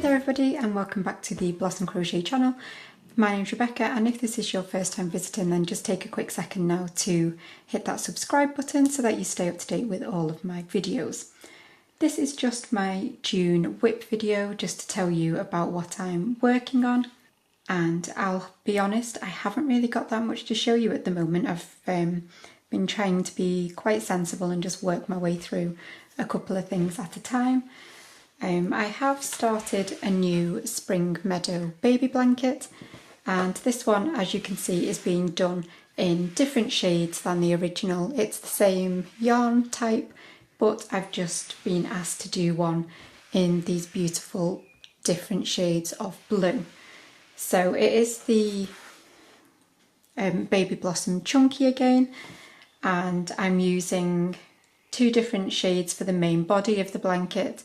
there everybody, and welcome back to the Blossom Crochet channel. My name's Rebecca, and if this is your first time visiting, then just take a quick second now to hit that subscribe button so that you stay up to date with all of my videos. This is just my June WIP video, just to tell you about what I'm working on. And I'll be honest, I haven't really got that much to show you at the moment. I've been trying to be quite sensible and just work my way through a couple of things at a time. I have started a new Spring Meadow baby blanket, and this one, as you can see, is being done in different shades than the original. It's the same yarn type, but I've just been asked to do one in these beautiful different shades of blue. So it is the Baby Blossom Chunky again, and I'm using two different shades for the main body of the blanket.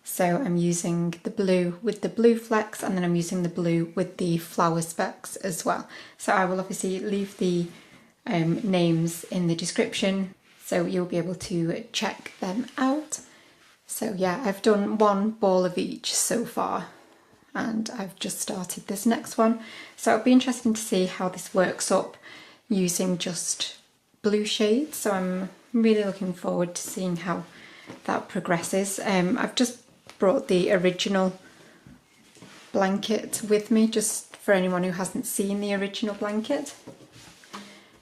So I'm using the blue with the blue flecks, and then I'm using the blue with the flower specks as well. So I will obviously leave the names in the description so you'll be able to check them out. So yeah, I've done one ball of each so far, and I've just started this next one. So it'll be interesting to see how this works up using just blue shades. So I'm really looking forward to seeing how that progresses. I've just brought the original blanket with me, just for anyone who hasn't seen the original blanket.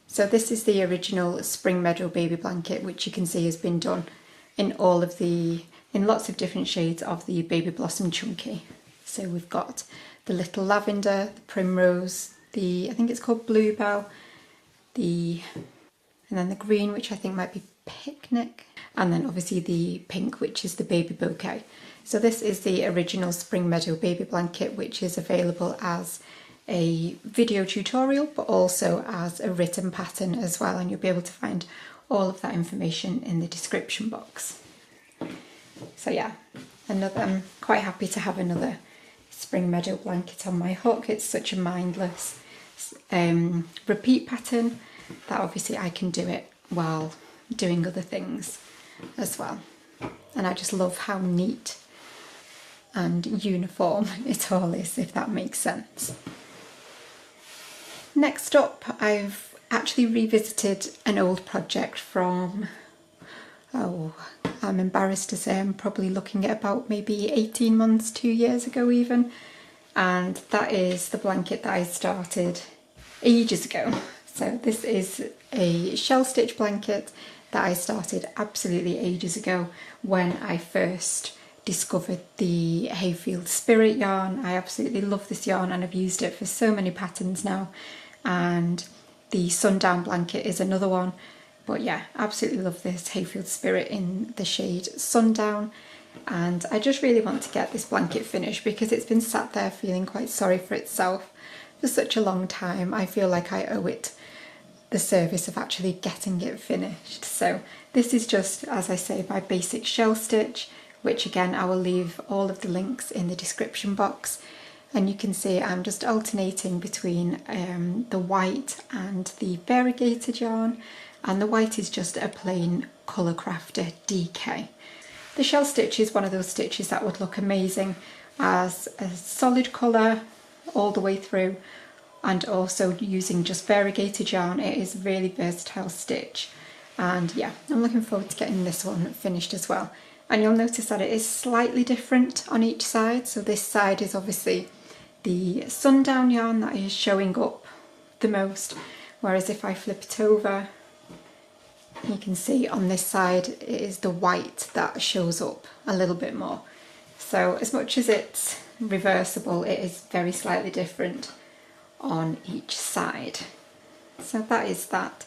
So this is the original Spring Meadow baby blanket, which you can see has been done in lots of different shades of the Baby Blossom Chunky. So we've got the little lavender, the primrose, I think it's called bluebell, and then the green, which I think might be picnic, and then obviously the pink, which is the baby bouquet. So this is the original Spring Meadow baby blanket, which is available as a video tutorial, but also as a written pattern as well, and you'll be able to find all of that information in the description box. So yeah, I'm quite happy to have another Spring Meadow blanket on my hook. It's such a mindless repeat pattern that obviously I can do it while doing other things as well. And I just love how neat and uniform it all is, if that makes sense. Next up, I've actually revisited an old project from, I'm embarrassed to say, I'm probably looking at about maybe 18 months, 2 years ago even, and that is the blanket that I started ages ago. So this is a shell stitch blanket that I started absolutely ages ago when I first discovered the Hayfield Spirit yarn. I absolutely love this yarn, and I've used it for so many patterns now, and the Sundown Blanket is another one. But yeah, absolutely love this Hayfield Spirit in the shade Sundown, and I just really want to get this blanket finished because it's been sat there feeling quite sorry for itself for such a long time. I feel like I owe it the service of actually getting it finished. So this is just, as I say, my basic shell stitch, which again I will leave all of the links in the description box. And you can see I'm just alternating between the white and the variegated yarn, and the white is just a plain Colour Crafter DK. The shell stitch is one of those stitches that would look amazing as a solid colour all the way through, and also using just variegated yarn. It is a really versatile stitch, and yeah, I'm looking forward to getting this one finished as well. And you'll notice that it is slightly different on each side. So this side is obviously the Sundown yarn that is showing up the most, whereas if I flip it over, you can see on this side it is the white that shows up a little bit more. So as much as it's reversible, it is very slightly different on each side. So that is that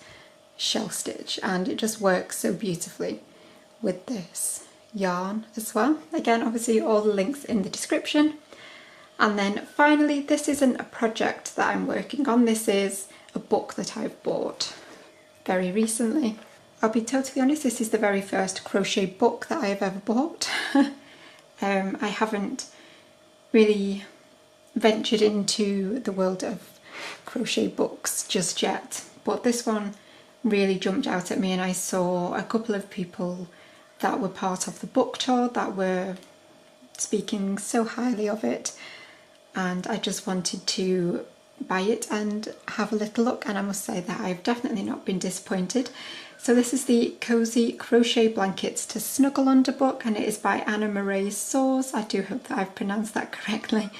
shell stitch, and it just works so beautifully with this yarn as well. Again, obviously all the links in the description. And then finally, this isn't a project that I'm working on, this is a book that I've bought very recently. I'll be totally honest, this is the very first crochet book that I have ever bought. I haven't really ventured into the world of crochet books just yet, but this one really jumped out at me, and I saw a couple of people that were part of the book tour that were speaking so highly of it, and I just wanted to buy it and have a little look, and I must say that I've definitely not been disappointed. So this is the Cozy Crochet Blankets to Snuggle Under book, and it is by Anna Marie Soers. I do hope that I've pronounced that correctly,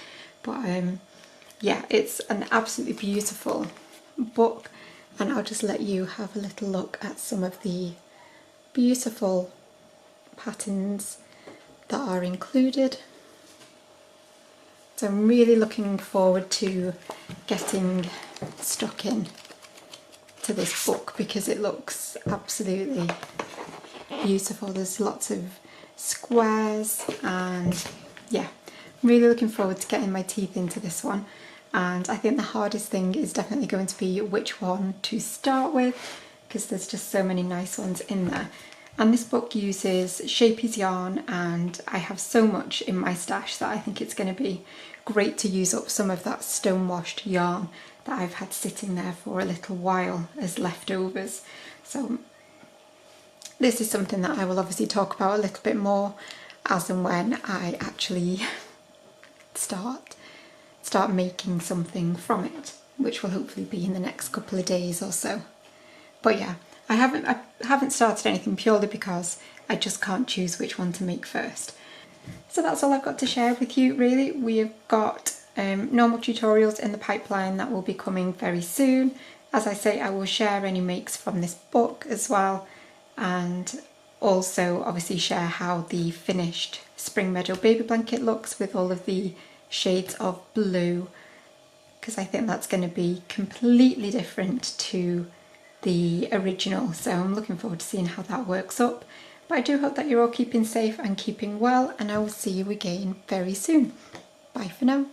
but yeah, it's an absolutely beautiful book, and I'll just let you have a little look at some of the beautiful patterns that are included. So I'm really looking forward to getting stuck in to this book because it looks absolutely beautiful. There's lots of squares, and yeah, I'm really looking forward to getting my teeth into this one. And I think the hardest thing is definitely going to be which one to start with, because there's just so many nice ones in there. And this book uses Shapey's yarn, and I have so much in my stash that I think it's going to be great to use up some of that stone-washed yarn that I've had sitting there for a little while as leftovers. So this is something that I will obviously talk about a little bit more as and when I actually start making something from it, which will hopefully be in the next couple of days or so. But yeah, I haven't started anything purely because I just can't choose which one to make first. So that's all I've got to share with you really. We've got normal tutorials in the pipeline that will be coming very soon. As I say, I will share any makes from this book as well, and also obviously share how the finished Spring Meadow baby blanket looks with all of the shades of blue, because I think that's going to be completely different to the original, so I'm looking forward to seeing how that works up. But I do hope that you're all keeping safe and keeping well, and I will see you again very soon. Bye for now.